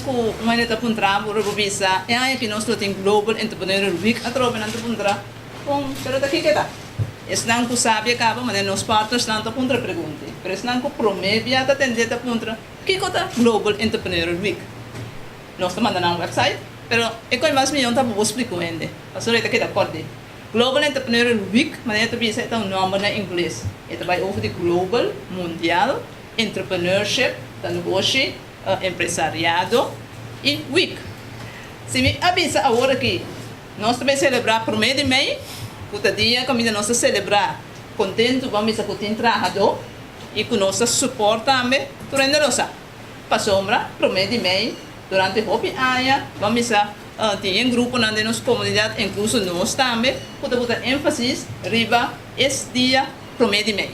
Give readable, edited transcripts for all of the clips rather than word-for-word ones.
ku manita puntra buru bisa yang que nós tem Global Entrepreneur Week atrobe nanto puntra pero daqui que tá esnan ku sabe acaba mas nos partners nanto puntra pergunte pero esnan ku promeve ata tendeta puntra que cota Global Entrepreneur Week nós manda na website pero e coi mais milhão tá vou explicar ainda a senhora tá que tá acorde Global Entrepreneur Week maneta bisa é um nome na inglês это vai over de global mundial entrepreneurship da negócio empresariado e week. Se me avisa agora que nós também celebrar por meio de mês, cada dia que nós celebrar contento, vamos a ter trabalhador e com nossa suporte também durante a nossa. Para sombra, por meio de mês, durante o hobby aia, vamos a ter um grupo na nossa comunidade, incluso nós também, para botar ênfase riba esse dia por meio de mês.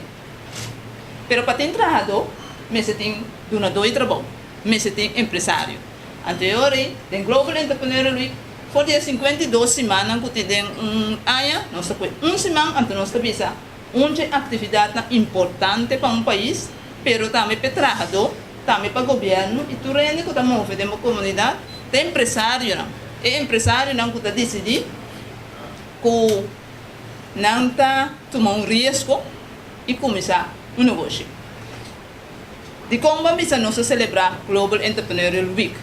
Pero para ter trabalhador, mas tem donador e trabalho. Mas tem empresário. Anteriormente, tem Global Entrepreneur Week, foi dia 52 semanas que tem área, nós temos semana antes nós temos uma atividade importante para país, pero também para trabalhador, também para governo e tudo que estamos fazendo uma comunidade, tem empresário não. E empresário não que decidir que não está tomando risco e começar negócio. De como vamos a celebrar Global Entrepreneur Week?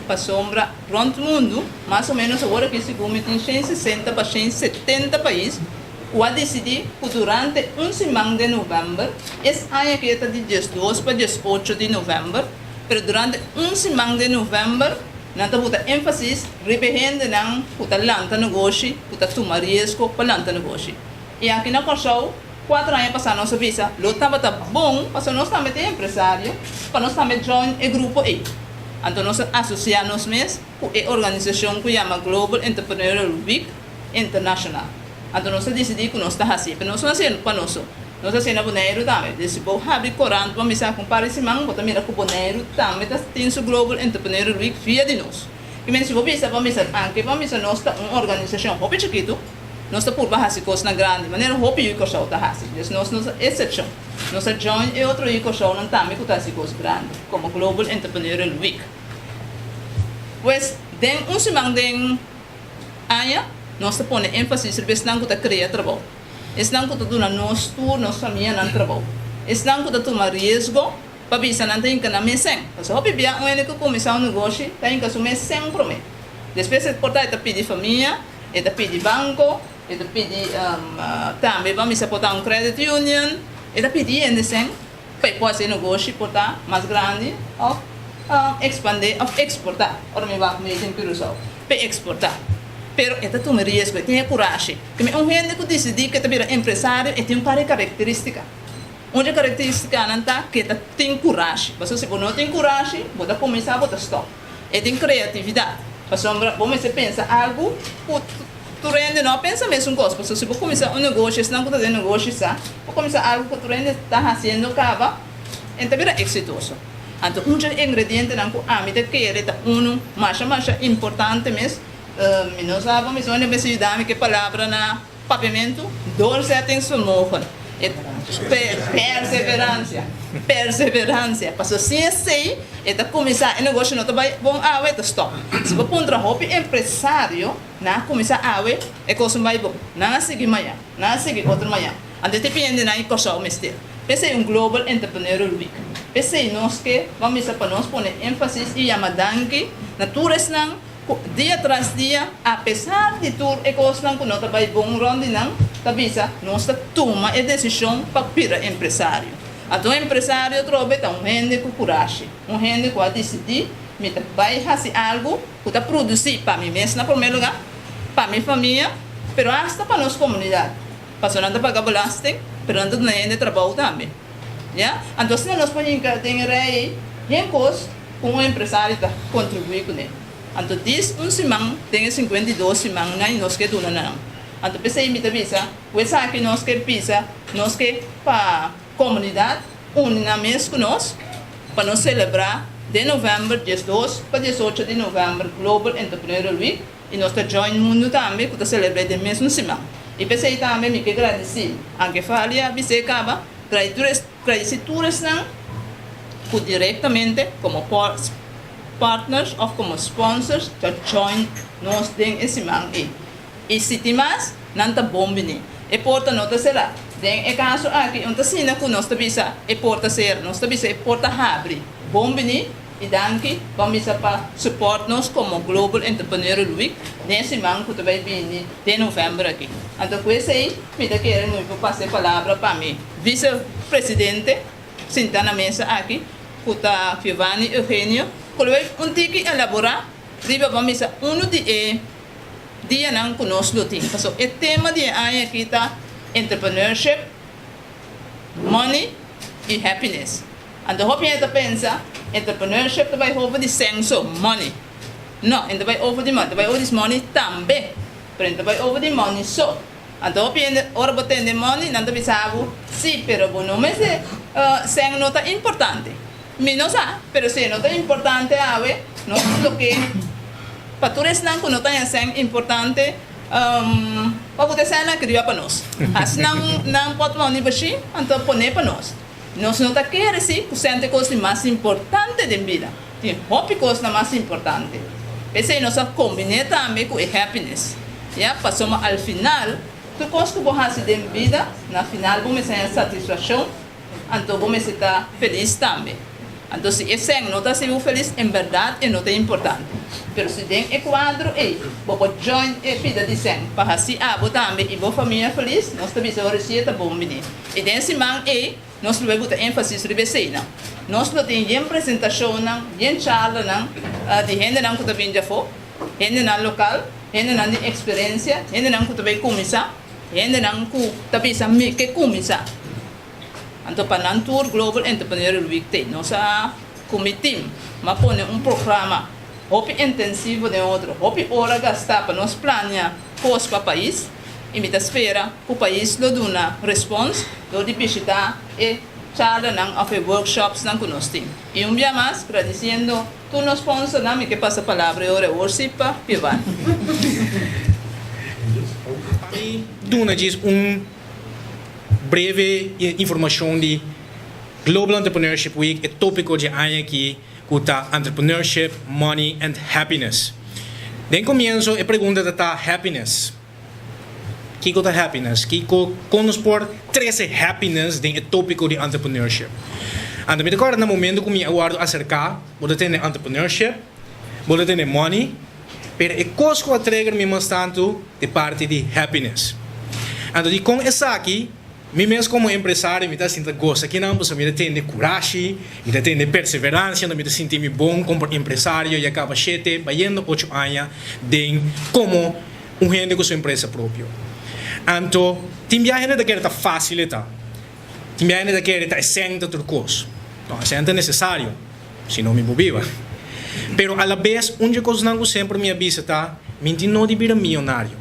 Para sombra, pronto mundo, mais ou menos agora que se tem 160 para 170 países, o a decidir que durante semana de novembro, esse ano que está de 12 para 18 de novembro, mas durante semana de novembro, nós temos ênfase repetindo não que lança negócio, que tomar risco para lançar negócio. E aqui na Corsol 4 anos passar nossa visa, lo estava bom, para nós também tem empresário, para nós também join o grupo E. Então nós associamos mesmo com a organização que chama Global Entrepreneur Week International. Então nós decidimos que nós está assim, nós não fazemos para nós. Nós fazemos boneiro também. Desse bom abrir corante, vamos a comparar esse mango, também com boneiro também tem o Global Entrepreneur Week via de nós. E mesmo se vamos a nós uma organização hobby chiquito. Nós estamos por baixo de coisa grande, maneira roupa e o show está assim. Nós exceção. Nós join e outro e show não também está assim coisa grande, como Global Entrepreneur Week. Pois, tem semana de aia, nós põe ênfase sobre esse não que está criando trabalho. Esse não que está dando nosso tour, nossa família não trabalho. Esse não que está tomando risco, para ver se não tem que na mesa. Mas roupa bem, que começar negócio, tem que assumir sem prometer. Depois você pode pedir família, pedir banco. Ele pede também vamos botar credit union, ele pede ainda assim para fazer negócio portar mais grande ou expandir ou exportar, ou me vai meio tempo para exportar. Pero это toma risco, tem coragem. Que gente que decide que também empresário tem uma característica. Uma característica não tá que tem coragem. Mas se você não tem coragem, você começar a botar stop. E tem criatividade. Para sombra, vamos pensar algo tu rende não pensa mesmo coisa, porque se você começar negócio, se não está fazendo negócio, vou começar algo que tu rende está fazendo acaba, então vira exitoso. Então ingrediente não que a mim que ele está mais importante mesmo, nós sabemos onde me se dá que palavra na papiamento, dor atenção morre. Perseverança. Porque se sei, é começar o negócio não vai bom a ver stop. Se você põe trabalho empresário, na começar a ver é coisa vai bom. Não seguir manhã, não seguir outro manhã. Ante depende na coisa o mestre. Pensei Global Entrepreneur Week. Pensei nós que vamos para nós pôr ênfase e amadanque na turismo dia tras dia, apesar de tudo é coisa que não vai bom ronde não, tabisa nós toma a decisão para virar empresário. Então empresário trobe tá gente com coragem, gente que vai decidir, me vai fazer algo, que tá produzir para mim mesmo na primeiro lugar, para minha família, pero hasta para nossa comunidade. Passando para pagar belasting, pero não tem de trabalho também. Já? Então se nós podemos ter rei, tem coisa com empresário tá contribuir com ele. Então diz semana tem 52 semanas e nós que dona não. Então pensei me avisa, o que nós que pisa, nós que para comunidade unina mês conosco para nós celebrar de novembro 12 para 18 de novembro Global Entrepreneur Week e nós join mundo também que celebrar de mesmo semana. E pensei também me que agradecer, anche falia você acaba agradecer turismo diretamente como partners of como sponsors to join nos ding esimang e sitimas nanta bombini e porta nota será den e caso aqui onde sina ku nos tabisa e porta ser nos tabisa e porta habri bombini e danki vamos para support nos como Global Entrepreneur Week nesse manco que vai vir de novembro aqui. Então com esse aí me dá querer muito passar a palavra para mim vice-presidente sentar na mesa aqui puta Giovanni Eugenio que vai tiki elaborar riba vamos a de dia não conosco tem então o tema de aí aqui tá entrepreneurship money e happiness. Então hope je pensa entrepreneurship vai over de senso money. Não, ainda vai over de money, vai over de money também. Pero vai over de money só. Então hope je ora botar de money, não deve saber sim, pero bueno, mas sen nota importante. Menos pero se nota importante ave, no lo que para tu resnan que nota sen importante para poder ser na criar para nós. As não pode money baixi, então pone para nós. Nós não queremos sim, o centro coisa mais importante da vida. Tem hobby coisa mais importante. Esse nós combinamos também com a happiness. Já passamos ao final, tu coisa que você tem da vida, na final vamos ter satisfação, então vamos estar feliz também. Então se esse não está sendo feliz, em verdade não é importante. Mas se tem o quadro aí, vou join a vida de sangue, para assim abo também e boa família feliz, nós também se receita bom menino. E desse man aí nós vamos botar ênfase sobre isso não. Nós não temos nem apresentação não, nem charla não, de gente não que está vindo já fora, gente não local, gente não de experiência, gente não que está bem começar, gente não que está bem que começar. Então para não tour Global Entrepreneur Week tem nossa comitê, mas põe programa, hope intensivo de outro, hope hora gastar para nós planear coisas para o país. E me espera que o país lo dê uma resposta, lo de visitar e charla não of workshops não conosco. E dia mais, agradecendo tu nos sponsor não me que passa a palavra agora worship Pivan. Duna diz breve informação de Global Entrepreneurship Week, é tópico de ano aqui, que está Entrepreneurship, Money and Happiness. De começo, a pergunta está happiness. Que é happiness? Que conosco por 13 happiness de tópico de entrepreneurship. Então, me recordo no momento que me aguardo acercar, vou ter entrepreneurship, vou ter money, pero é coisa que entrega me tanto de parte de happiness. Então, com essa aqui, mesmo como empresário, me está sentindo gosto que não, me tem coragem, me tem perseverança, me sinto bom como empresário e acaba 7, 8 anos de como gente com sua empresa própria. Então, tem viagem da que é fácil, tem viagem da que é essência do curso. Não, essência é necessário, senão me bobiva. Pero a la vez, uma coisa não sempre me avisa, me não de vir milionário,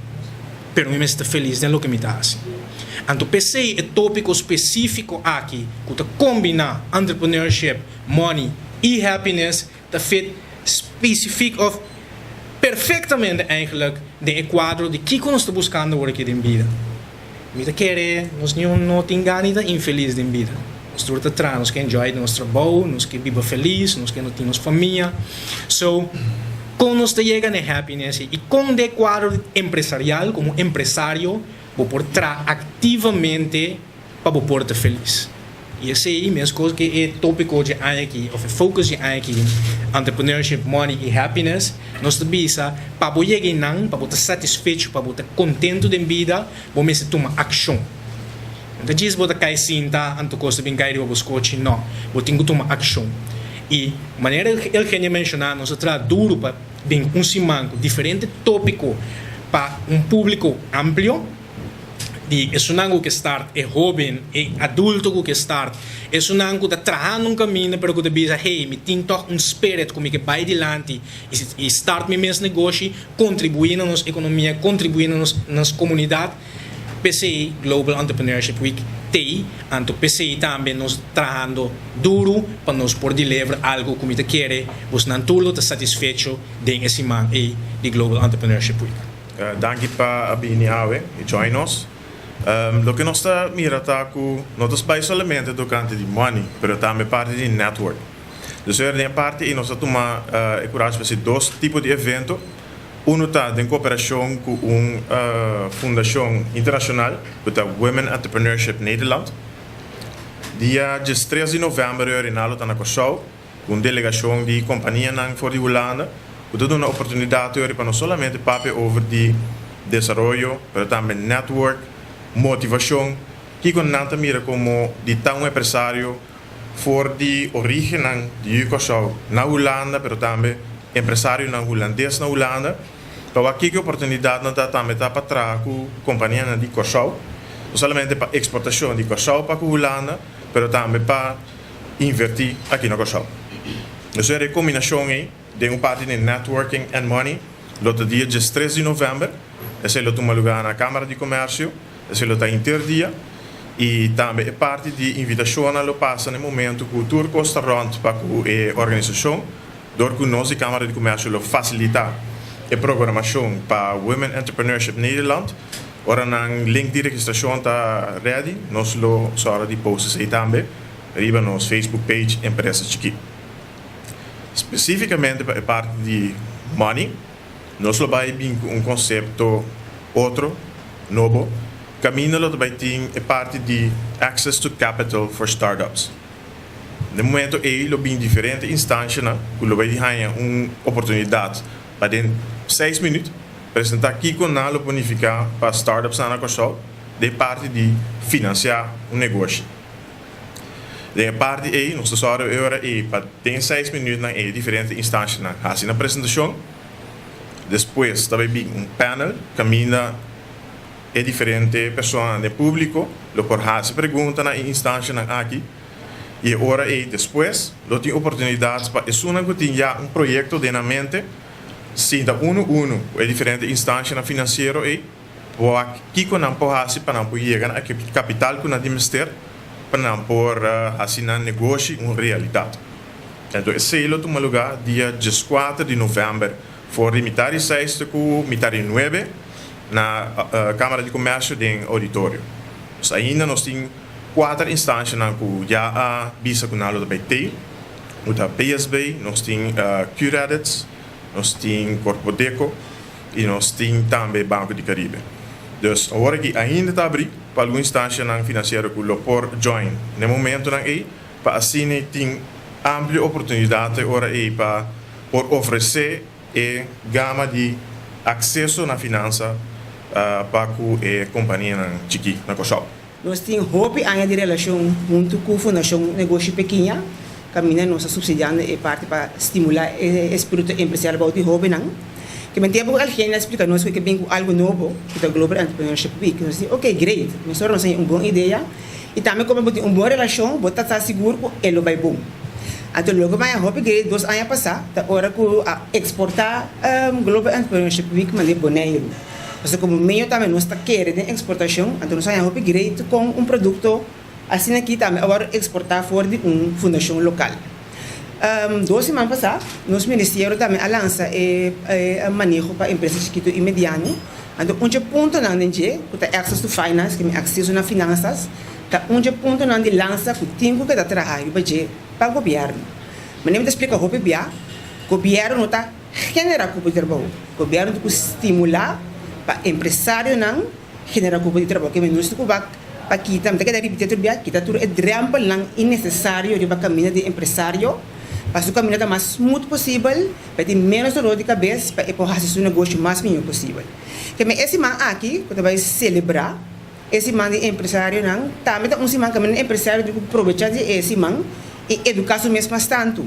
pero me estou feliz de lo que me dá. Então, pensei em tópico específico aqui, que combina entrepreneurship, money e happiness, dat fit specifiek of perfectamente eigenlijk de quadro de que nós estamos buscando aqui em vida. Nós queremos, nós não temos infeliz em vida. Nós estamos atrás, nós queremos enjoy nosso trabalho, nós queremos viver feliz, nós queremos ter nossa família. So, quando nós chegamos na happiness e com o quadro empresarial, como empresário, vou portar ativamente para portar feliz. E essa é a mesma coisa que é tópico de aqui, ou focus de aqui, entrepreneurship, money e happiness, nós devemos para chegar para estar satisfeito, para estar contente de vida, vamos tomar ação. Então, diz que cai cinta, anto coisa bem cair para buscar não, vou ter que tomar ação. E maneira que ele quer mencionar, nós traz duro para bem simanco, diferente tópico para público amplo. De é um que start é jovem, é adulto que start, é um que está trabalhando caminho, pero que te diz, hey, me tem toch spirit como que vai adiante e start meu negócio, contribuir na nossa economia, contribuir na nossa comunidade. PCI Global Entrepreneurship Week tem, então PCI também nós trabalhando duro para nós poder levar algo como te quer, você não tudo está satisfeito de esse man de Global Entrepreneurship Week. Danke para a Bini Awe e join us. Lo que nós está mirando não é solamente do canto de money, mas também parte de network. Dus er een parte e nós toma coragem para dois tipos de evento. Um está em cooperação com uma fundação internacional, que é Women Entrepreneurship Nederland. Dia 13 de novembro, em Nalo está na Kosovo, com delegação de companhia for de Holanda. Que dá uma oportunidade para não somente papo over de desenvolvimento, mas também network, motivação, que com nanta mira como de tão empresário for de origem de Kosovo na Holanda, mas também empresário na holandês na Holanda. Para que oportunidade não está também para trás com companhia de Kosovo, não somente para exportação de Kosovo para a Holanda, mas também para investir aqui na Kosovo. Dus er is een combinatie de uma parte de networking and money. Lota dia 13 de novembro, esse lota uma lugar na Câmara de Comércio, esse lota interdia e também é parte de invitação a lo passa no momento que o tour costa rond para a organização, door que nós de Câmara de Comércio lo facilitar a programação para Women Entrepreneurship Nederland. Ora een link de registração está ready, nós lo sorra de posts aí também, riba nos Facebook page Empresa Chiqui. Especificamente para a parte de money, nós vamos ter conceito outro, novo, caminho lo vai ter a parte de access to capital for startups. No momento aí, lo bem diferente instância, que lo vai ter uma oportunidade para em 6 minutos apresentar aqui com nada bonificar para startups na Kosovo, de parte de financiar negócio. De parte aí, nós só agora aí para ter 6 minutos na diferente instância na assim na apresentação. Depois também panel caminha diferente pessoas no público, lo por fazer pergunta na instância na aqui. E agora aí depois, lo tem oportunidades para isso não tem já projeto de na mente, sim da é diferente instância na financeiro aí, ou aqui com não pode fazer para não chegar a capital com não investir para não por assinar negócio uma realidade. Então, esse é o lugar dia 14 de novembro, for mitad 6 com mitad 9 na Câmara de Comércio de auditório. Então, ainda nós temos 4 instâncias que já a visa com nada da BT, o da PSB, nós temos Curadits, nós temos Corpo Deco e nós temos também Banco de Caribe. Dus agora que ainda está abrindo para alguma instância financeira que o por join. No momento aí, para assim tem ampla oportunidade agora aí para por oferecer a gama de acesso na finança para a companhia chiqui na Kosovo. Nós temos hope ainda de relação junto com a Fundação Negócio Pequena, caminha nossa subsidiando e parte para estimular o espírito empresarial para o jovem. Que me tempo alguém explica-nos que vem com algo novo, que é o Global Entrepreneurship Week. Nós dizemos, ok, great, mas nós temos uma boa ideia e também como ter uma boa relação, você está seguro que ele vai bom. Então, logo vai hope great, 2 anos passar, da hora que exportar Global Entrepreneurship Week, mas de boneiro. Porque como meio também nós está querendo exportação, então nós vamos hope great com produto assim aqui também, agora exportar fora de uma fundação local. 2 semanas passadas, nosso ministério também lança o manejo para empresas chiquitas e medianas. Então, ponto não é que é access to finance, que é acesso nas finanças, ponto não é lança que tem que trabalhar para o governo. Mas nem me explica o governo não está generando cupo de trabalho. O governo tem que estimular para empresário não generar cupo de trabalho. Que nós temos para que também que está tudo é trampo não innecessário de caminho de empresário. Para o caminho o mais smooth possível, para ter menos dor de cabeça, para poder fazer o negócio mais melhor possível. Que esse man aqui, que vai celebrar, esse man de empresário não, também é um man que é empresário de aproveitar esse man e educar o mesmo tanto.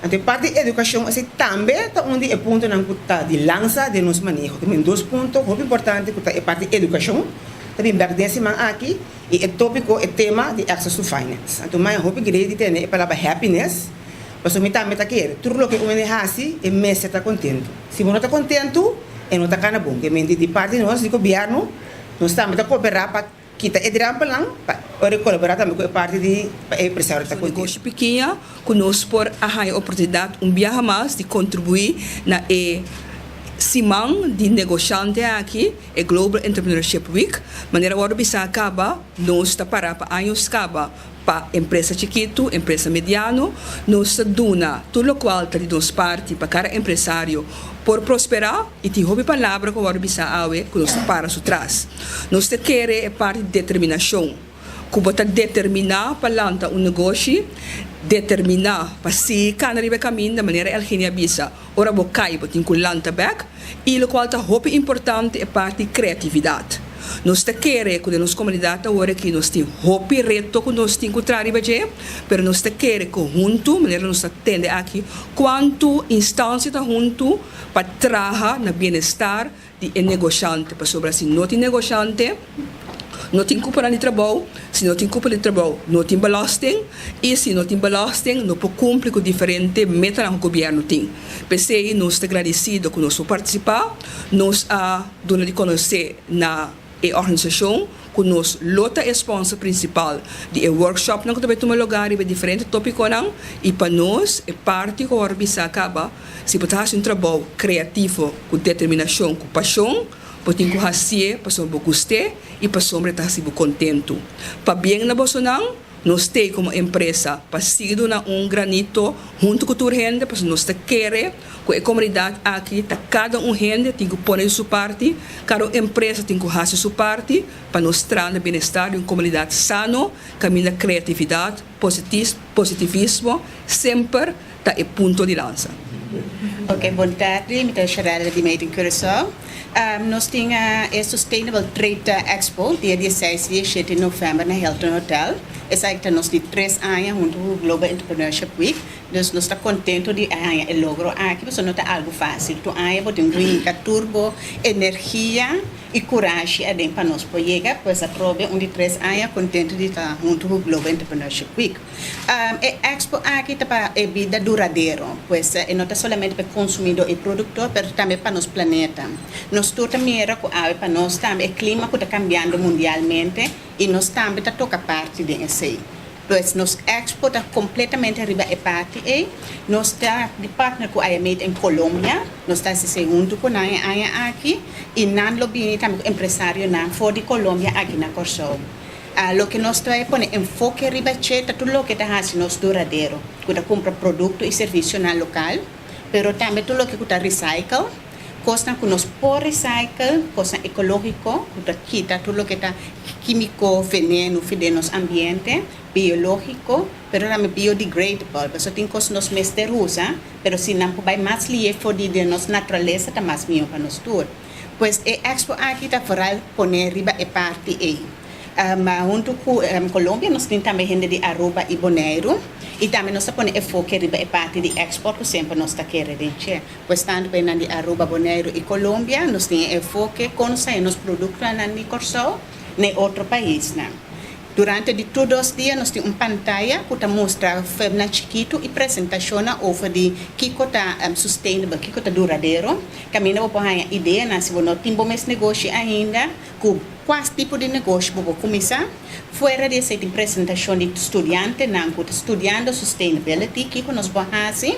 Então, parte da educação, esse também é onde é ponto não está de lança de nosso manejo. Tem 2 pontos muito importantes que é parte da educação. Também back desse man aqui e o tópico é tema de access to finance. Então, mais hope grade tem a palavra happiness. Mas o mitad quer tudo o que o homem faz é mês está contente. Se você não está contente, não está cana bom. Que de parte de nós, do governo, nós estamos a cooperar para quitar o drama para colaborar também com a parte de empresário está contente. Negócio pequeno, que nós por a oportunidade viajar mais de contribuir na simang di negociante aqui é Global Entrepreneurship Week, maneira hora bisa acaba, nós está para anos acaba para empresa chiquito, empresa mediano, nós duna tudo o qual está de duas partes para cada empresário por prosperar e te houve palavra com o hora bisa awe que nós para su trás. Nós te quer é parte de determinação. Como está determinar para lançar negócio, determinar para se canariba caminho da maneira Eugenia bisa, ora vou cair para tinha lança back e o qual está muito importante é parte de criatividade. Nós te queremos que nossa comunidade agora que nós temos muito reto que nós temos que trazer, mas nós te queremos conjunto, maneira nós atende aqui, quanto instância está junto para trabalhar no bem-estar de negociante, para sobre assim não tem negociante. Não tem culpa de trabalho, se não tem culpa de trabalho, não tem belasting, e se não tem belasting, não pode cumprir com diferente metas que o governo tem. Pensei, nós estamos agradecidos que nós participar, nós dona de conhecer na organização, que nós lota é sponsor principal de workshop, não que também toma lugar e diferente tópico não, e para nós é parte que o Orbisa acaba, se pode fazer um trabalho criativo, com determinação, com paixão, pode encorrer, para sombra gostar e para sombra estar se contento. Para bem na Bolsonaro, nós temos como empresa para seguir granito junto com a gente, para nós queremos que a comunidade aqui, cada gente tem que pôr em sua parte, cada empresa tem que fazer sua parte, para nós trazer o bem-estar de uma comunidade sana, caminho da criatividade, positivismo, sempre está em ponto de lança. Ok, boa tarde, me chamo de Meiden Curaçao. Nós temos a Sustainable Trade Expo, dia 16 e 17 de novembro, na Hilton Hotel. Essa é nós de 3 anos junto com o Global Entrepreneurship Week. Nós estamos contentes de lograr aqui, porque não é algo fácil. Tu podemos ter turbo, energia e coragem para nós chegar, pois a prova de 3 anos contente de estar junto com o Global Entrepreneurship Week. A Expo aqui é para a vida duradoura, pois não é somente para o consumidor e produtor, mas também para nosso planeta. Nós também para nós também o clima que está cambiando mundialmente e nós também toca parte disso. Pues nos Expo está completamente arriba e parte e nós está de partner com a IMED em Colômbia, nós está se junto com a aqui e nan lobby também empresário nan for de Colômbia aqui na Curaçao. Lo que nós está pone enfoque arriba cheta tudo lo que está fazendo nos duradouro, que está compra produto e serviço na local, pero também tudo lo que está recycle, costa que nos por recycle, costa ecológico, que quita tudo lo que está químico, veneno, de nos ambiente, biológico, pero também biodegradable. Eso tem coisas nos mestre usa, pero se não vai mais livre de nossa natureza, tá mais melhor para nós tudo. Pois a Expo aqui está para poner riba e parte aí. Junto com Colômbia, nós temos também gente de Aruba e Bonaire, e também nós temos enfoque riba e parte de export, que sempre nós está querendo. Pois tanto bem de Aruba, Bonaire e Colômbia, nós temos enfoque com os produtos na Curaçao, em outro país, né? Durante de todos os dias, nós temos uma pantalla que mostra na chiquito e apresentação over de que está sustainable, que está duradouro. Caminho para a ideia, se você não tem bom negócio ainda, com quais tipo de negócio você começar. Fora dessa apresentação de estudante, não, que está estudando sustainability, que nós vamos fazer.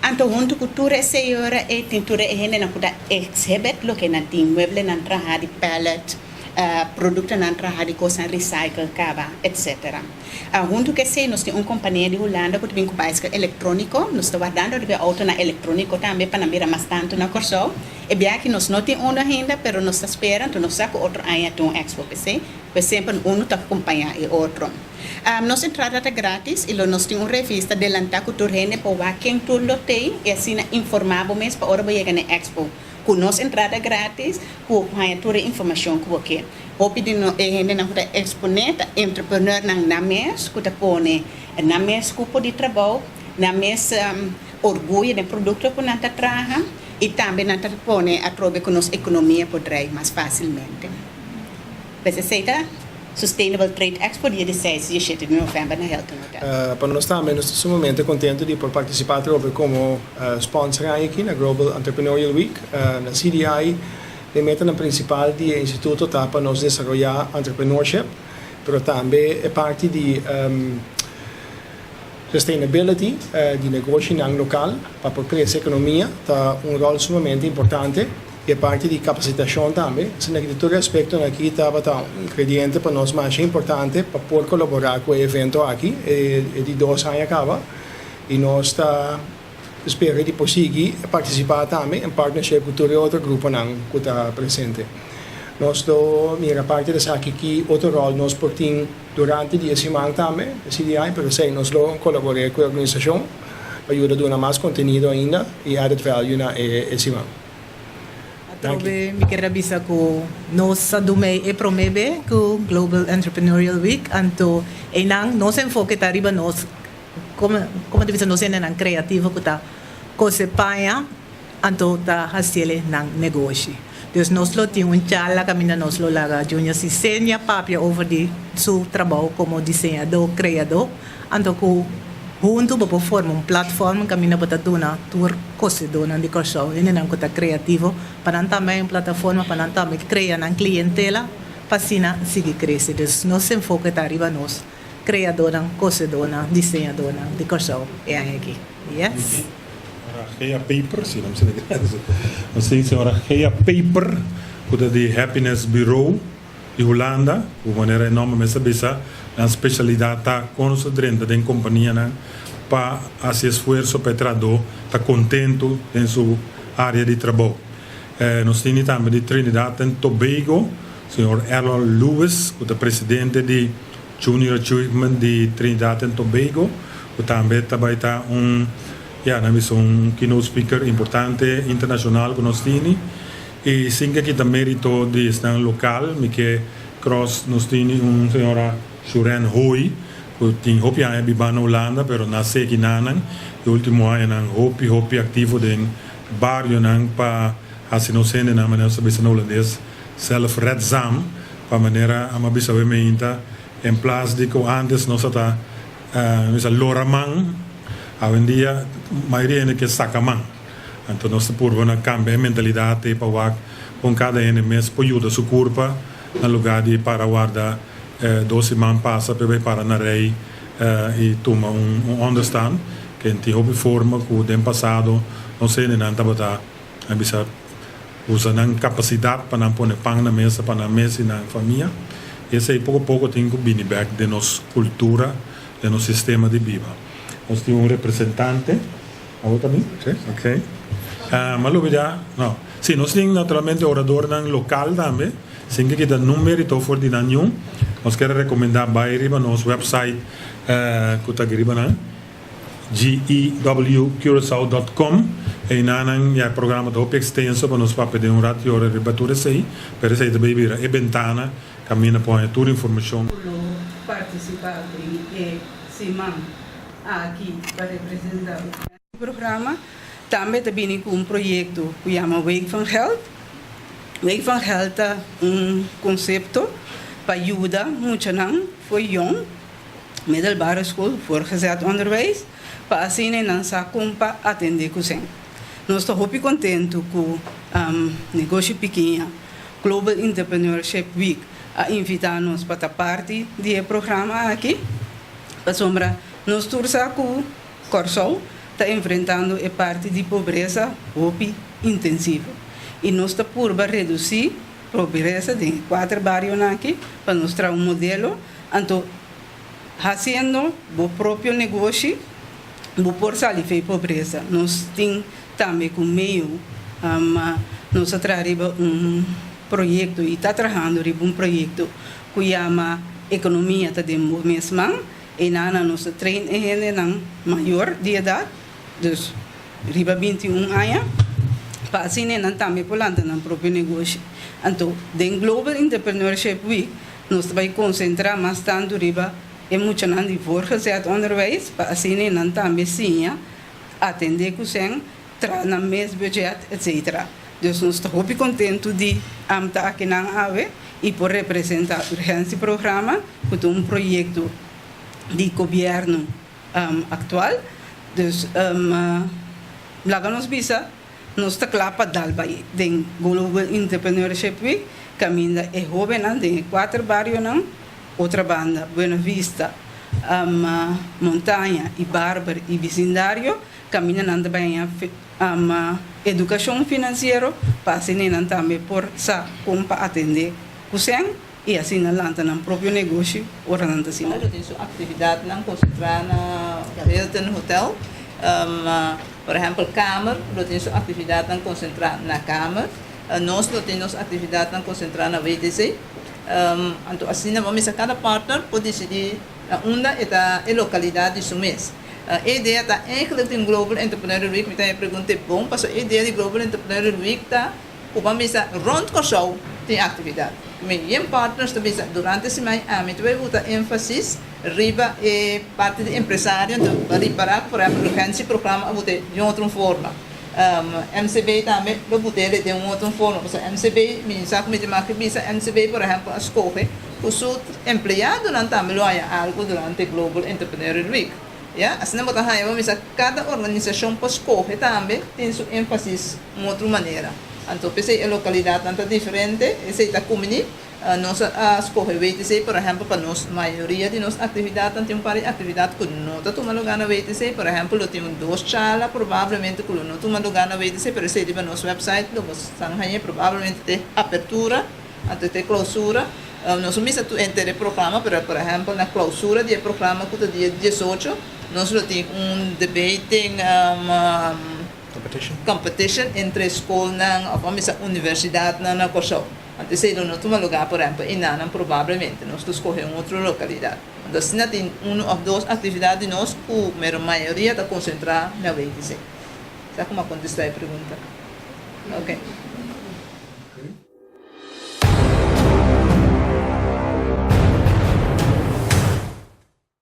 Então, junto com toda essa hora, tem toda a gente que exhibit, o que não tem mueble, não trabalha de pallet, produto não trabalha de coisa recycle, cava, etc. Junto com isso, nós temos uma companhia de Holanda que tem um bicycle eletrônico, nós estamos guardando o auto na eletrônico também para não vir mais tanto na Curaçao. É bem que nós não temos uma ainda, mas nós estamos esperando, nós temos outro ano de um Expo, pois sempre um está acompanhando o outro. Nossa entrada é grátis e nós temos uma revista de lançar cultura para quem tudo tem e assim informar mesmo para a hora de chegar na Expo. Com nossa entrada grátis, com toda a informação que você pedindo na exponente entrepreneur na mesa, que põe na mesa grupo de trabalho, na mesa orgulho do produto que nós trabalhamos e também nós põe a troca com nossa economia poderá ir mais facilmente. Você aceita? Sustainable Trade Expo, dia 16 e 17 de novembro na Hilton Hotel. Para nós também, nós estamos sumamente contentes de por participar como sponsor aqui na Global Entrepreneurial Week, na CDI. A meta principal do Instituto está para nós desenvolver entrepreneurship, mas também é parte de Sustainability di negócio ng local para progresso economia tá rol sumamente importante e parte di capacitação também. Se naquele aspecto aqui estava tá ingrediente para nós mais importante para poder colaborar com o evento aqui e de 2 anos acaba e nós está espero de conseguir participar também em partnership com todo outro grupo que está presente. Nós do minha parte dessa aqui outro rol nós portim durante dia semana também, CDI, pero sei nós lo colaborar com a organização, ajuda a dar mais conteúdo ainda e added value na semana. Atrobe mi quero avisar que nós adumei e promove com Global Entrepreneurial Week, anto enang nós enfoque tá riba nós como divisão nós enang criativo que tá cosepaia anto tá hastele nang negócio. Dus nós lo temos chala camina nós lo laga junior si senya papia over de su trabalho como diseñador, criador, anto que junto para formar plataforma camina para tuna tour coisa dona de corso e não que criativo para também plataforma para também criar na clientela para sina seguir crescer. Dus nós enfoque tá arriba nós criadora, coisa dona, diseñadora de corso é aqui. Yes. Gea Paper, sim, não sei não sei se ora Gea Paper, cuida de Happiness Bureau de Holanda, de maneira enorme, mas bisa na especialidade tá concentrada em companhia na para fazer esforço para traduzir, tá contento em sua área de trabalho. Nós temos também de Trinidad e Tobago, senhor Errol Lewis, o presidente de Junior Achievement de Trinidad e Tobago, o também está nós um keynote speaker importante internacional que nós temos e sim que também mérito de estar local, que cross nós temos senhora Shuren Hoi, que tem hopi a biba na Holanda, pero nasce aqui nanan, e último ano nang hopi ativo de barrio nang pa assim nós sendo na maneira sabe se no holandês self-redzaam, para maneira a mabisa we meinta em place de que antes nós está nós loramang hoje em dia, a maioria é que saca-mão. Então, nós temos cambiar a mentalidade para com cada ano mês para ajudar a sua curva no lugar de para guardar 12 semanas passa para na rei e tomar understand que tem uma forma que no passado não sei nem nada para bisa usar a capacidade para não pôr pão na mesa para na mesa e na família. Esse aí pouco a pouco tem que vir back de nossa cultura, de nosso sistema de vida. Nós temos representante. Também? Sim. Ok. Mas já, não. Sim, nós temos naturalmente orador local também. Sim, que dá número e todo for de nenhum. Nós queremos recomendar para nosso website que está aqui, gewcuracao.com. E nanan ja programa do extenso para nós para pedir ratio hora de batura sei, para sei também vira e ventana caminha para toda informação. Participar e semana aqui para representar o programa. Também tem um projeto que chama Wake van Health. Wake van Health é conceito para ajudar muito não foi jong, middelbare school, voortgezet onderwijs, para assim não se compa atender com sen. Nós estamos muito contentes com o negócio pequeno, Global Entrepreneurship Week, a invitar-nos para a parte do programa aqui. Para sombra nós torcemos que o Corsol está enfrentando a parte de pobreza intensiva. E nós estamos por reduzir a pobreza de 4 bairros aqui, para mostrar modelo, então, fazendo o próprio negócio, o por sair da pobreza. Nós temos também com meio, nós trabalhamos projeto e está trabalhando em projeto que chama Economia de Mesma. E nana nós treinamos maior de idade, dus riba 21 anos, para assim nós também planta no próprio negócio. Então, den Global Entrepreneurship Week, nós vamos concentrar mais tanto riba e muito não de voortgezet onderwijs, para assim nós também sim atender com sen, na mês budget, etc. Dus nós estamos muito contentes de estar aqui na AVE e por representar o urgência programa, que é projeto de governo atual. Dus laga nos bisa nos taklapa dalbay den Global Entrepreneurship Week caminda e jovem de 4 barrios não outra banda Buena Vista montanha e bárbaro e vecindário, caminhando também a educação financeira, passa também por sa como para atender kusen e assim na lanta no próprio negócio orando assim. Tem sua atividade não concentrar na Hilton Hotel, por exemplo, Kamer, tem sua atividade não concentrar na Kamer, nós temos atividade não concentrar na WTC, então assim vamos a cada partner pode decidir onde é a localidade do mês. A ideia está eigenlijk in Global Entrepreneur Week, me perguntei bom, mas a ideia de Global Entrepreneur Week está uma mesa rond Kosovo tem atividade. Mas partners também durante a semana a gente vai botar ênfase riba e parte de empresário então reparar por exemplo urgência programa a botar de outra forma. MCB também lo botar de outra forma, porque MCB me sabe como de marca bisa MCB por exemplo a escolher o seu empregado não também lo há algo durante Global Entrepreneur Week. Assim não botar aí vamos cada organização para escolher também tem sua ênfase de outra maneira. Então, a localidade é diferente, essa é a comunidade. Nós escolhemos, por exemplo, para nós, a maioria de nossas atividades tem uma atividade que não está tomando lugar na WTC. Por exemplo, temos 2 salas, provavelmente, que não toma lugar na WTC, mas se para nosso website, provavelmente tem abertura, até tem clausura. Nós temos um programa, por exemplo, na clausura do programa que é dia 18, nós temos debate, competition entre escola ou universidade na Kosovo. Então, se não toma lugar, por exemplo, Inanan, provavelmente, nós escolhemos outra localidade. Então, se não tem uma ou 2 atividades, nós, a maioria está concentrada na WTC. Sabe como contestar a pergunta? Ok.